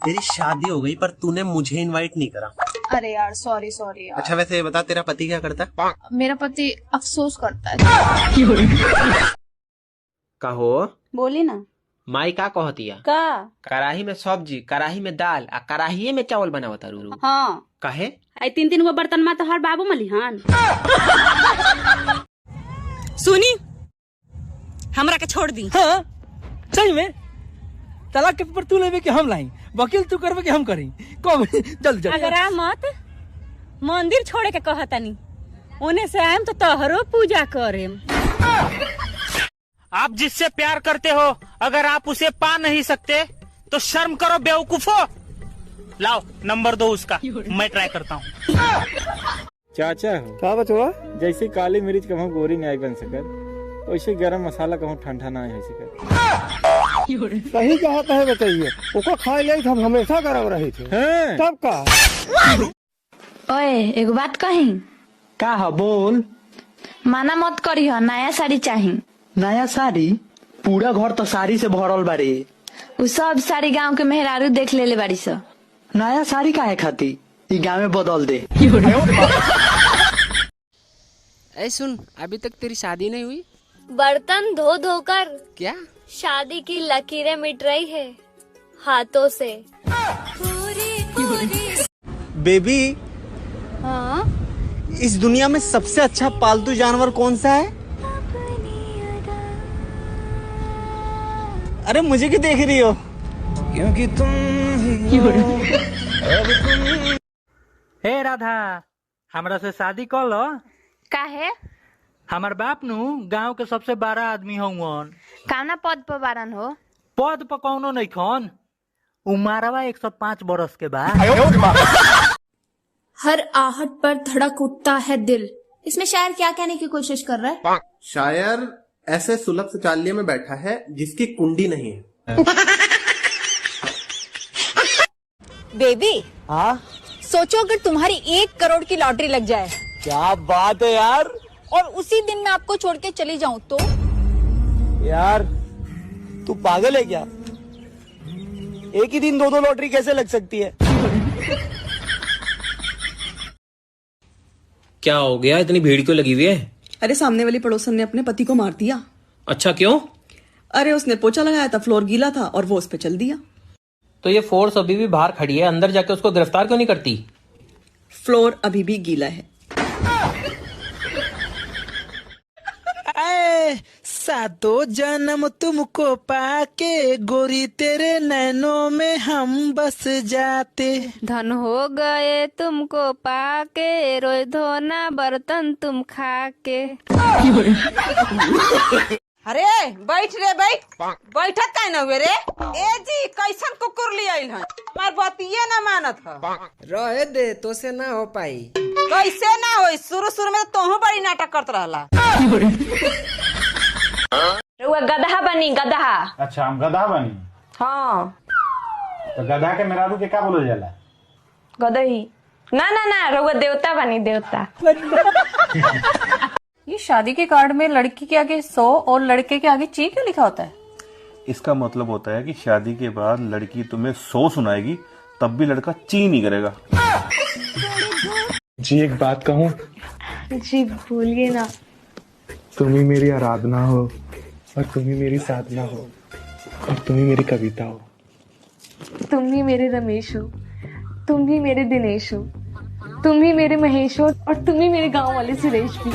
तेरी शादी हो गई पर तूने मुझे इनवाइट नहीं करा। अरे यार सॉरी सॉरी यार। अच्छा वैसे ये बता, तेरा पति क्या करता है? मेरा पति अफसोस करता है। कहो बोली ना। माई का कहतिया का कराही में सब्जी, कराही में दाल आ कराही में चावल बनावता रू। हाँ कहे आई 3-3 गो बर्तन में तो हर बाबू मलिहान। सुनी हमरा के छोड़ दी। हाँ सही में तलाक के पेपर तू लेवे कि हम लाई, वकील तू करवे कि हम करी, कब जल्दी जल्दी। अगर आ मत मंदिर छोड़े के कहतनी ओने से आएम तो तोहरो पूजा करेम। आप जिससे प्यार करते हो अगर आप उसे पा नहीं सकते तो शर्म करो बेवकूफो। लाओ नंबर दो उसका, मैं ट्राई करता हूँ। चाचा हो का बचवा, जैसे काली मिर्च कहूँ गोरी न्याय बन सकत, वैसे गरम मसाला कहूँ ठंडा ना है सकत। सही कहता है, बताइए ओको खाए ले हम हमेशा गरम रहे थे तब का। ओए एक बात कही। का है बोल। माना मत करी हो, नया साड़ी चाही। नया साड़ी? पूरा घर तो साड़ी से भरल बाड़ी। उ सब साड़ी गांव के मेहरारू देख ले बाड़ी स। नया साड़ी काहे खाती, ई गाँव में बदल दे। ऐ सुन, अभी तक तेरी शादी नहीं हुई? बर्तन धो धोकर क्या शादी की लकीरें मिट रही है हाथों से। बेबी, हाँ इस दुनिया में सबसे अच्छा पालतू जानवर कौन सा है? अरे मुझे क्यों देख रही हो? क्योंकि तुम हे राधा, हमरा से शादी कर लो। काहे? हमार बाप नु गांव के सबसे बड़ा आदमी हवन। काना पद पर बारन हो? पद पर कौनो नहीं खन, उमारवा 105 बरस के बाद। हर आहट पर धड़क उठता है दिल। इसमें शायर क्या कहने की कोशिश कर रहा है? शायर ऐसे सुलभ सचाल्य में बैठा है जिसकी कुंडी नहीं है। बेबी हाँ सोचो अगर तुम्हारी 1 करोड़ की लॉटरी लग जाए क्या बात है यार। और उसी दिन मैं आपको छोड़ के चली जाऊं तो? यार तू पागल है क्या? एक ही दिन 2-2 लॉटरी कैसे लग सकती है? क्या हो गया, इतनी भीड़ क्यों लगी हुई है? अरे सामने वाली पड़ोसन ने अपने पति को मार दिया। अच्छा क्यों? अरे उसने पोछा लगाया था, फ्लोर गीला था और वो उस पे चल दिया। तो ये फोर्स अभी भी बाहर खड़ी है, अंदर जाके उसको गिरफ्तार क्यों नहीं करती? फ्लोर अभी भी गीला है। सातों जन्म तुमको पाके गोरी तेरे नैनों में हम बस जाते। धन हो गए तुमको पाके, रोज धोना बर्तन तुम खाके। अरे बैठ रे बैठ, बैठत का न हुए रे। ए जी कैसन कुकुर ले आइल है, हमार बतिये न मानत है। रहे दे, तो से ना हो पाई। कैसे ना होई, शुरू शुरू में तो तोहू बड़ी नाटक करत रहला। रउआ गधा बनी, गधा। अच्छा हम गधा बनी? हाँ तो गधा के मेहरारू के क्या बोला जाला? गधही। ना ना ना, रउआ देवता बनी, देवता। ये शादी के कार्ड में लड़की के आगे 100 और लड़के के आगे ची क्यों लिखा होता है? इसका मतलब होता है कि शादी के बाद लड़की तुम्हें 100 सुनाएगी तब भी लड़का ची नहीं करेगा। जी एक बात कहूँ? जी भूलिए ना। तुम ही मेरी आराधना हो और तुम ही मेरी साधना हो और तुम ही मेरी कविता हो। तुम ही मेरे रमेश हो, तुम ही मेरे दिनेश हो, तुम ही मेरे महेश हो और तुम ही मेरे गांव वाले सुरेश भी।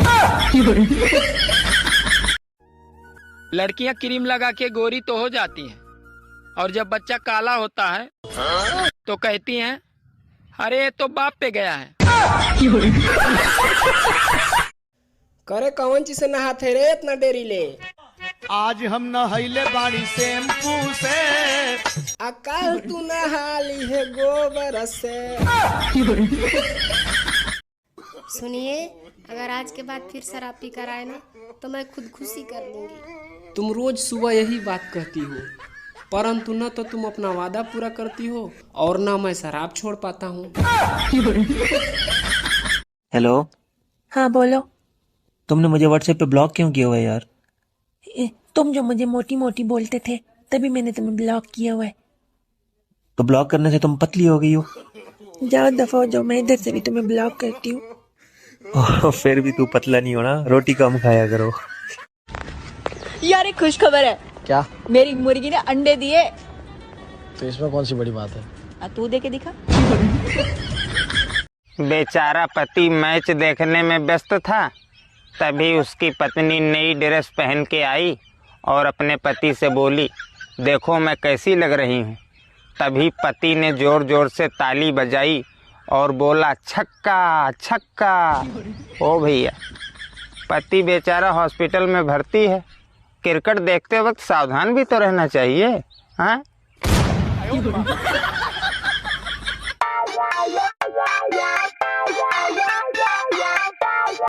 लड़कियां क्रीम लगा के गोरी तो हो जाती हैं, और जब बच्चा काला होता है तो कहती हैं अरे तो बाप पे गया है। करे कौन चीज से नहाते रे इतना देरी ले? आज हम नहैले बाड़ी शैम्पू से। अकाल तू नहा ली है गोबर से। सुनिए, अगर आज के बाद फिर शराब पी कर आए ना तो मैं खुदकुशी कर लूंगी। तुम रोज सुबह यही बात कहती हो, परंतु न तो तुम अपना वादा पूरा करती हो और न मैं शराब छोड़ पाता हूँ। हेलो। हाँ बोलो। तुमने मुझे व्हाट्सएप पे ब्लॉक क्यों किया हुआ है यार? तुम जो मुझे मोटी मोटी बोलते थे तभी मैंने तुम्हें ब्लॉक किया हुआ है। तो ब्लॉक करने से तुम पतली हो गई हो। जाओ दफा हो जाओ, मैं इधर से भी तुम्हें ब्लॉक करती हूँ। फिर भी तू पतला नहीं होना, रोटी कम खाया करो। यार एक खुश खबर है। क्या? मेरी मुर्गी ने अंडे दिए। तो इसमें कौन सी बड़ी बात है? तू दे के दिखा। बेचारा पति मैच देखने में व्यस्त था, तभी उसकी पत्नी नई ड्रेस पहन के आई और अपने पति से बोली, देखो मैं कैसी लग रही हूँ। तभी पति ने जोर जोर से ताली बजाई और बोला, छक्का छक्का। ओ भैया, पति बेचारा हॉस्पिटल में भर्ती है। क्रिकेट देखते वक्त सावधान भी तो रहना चाहिए। हाँ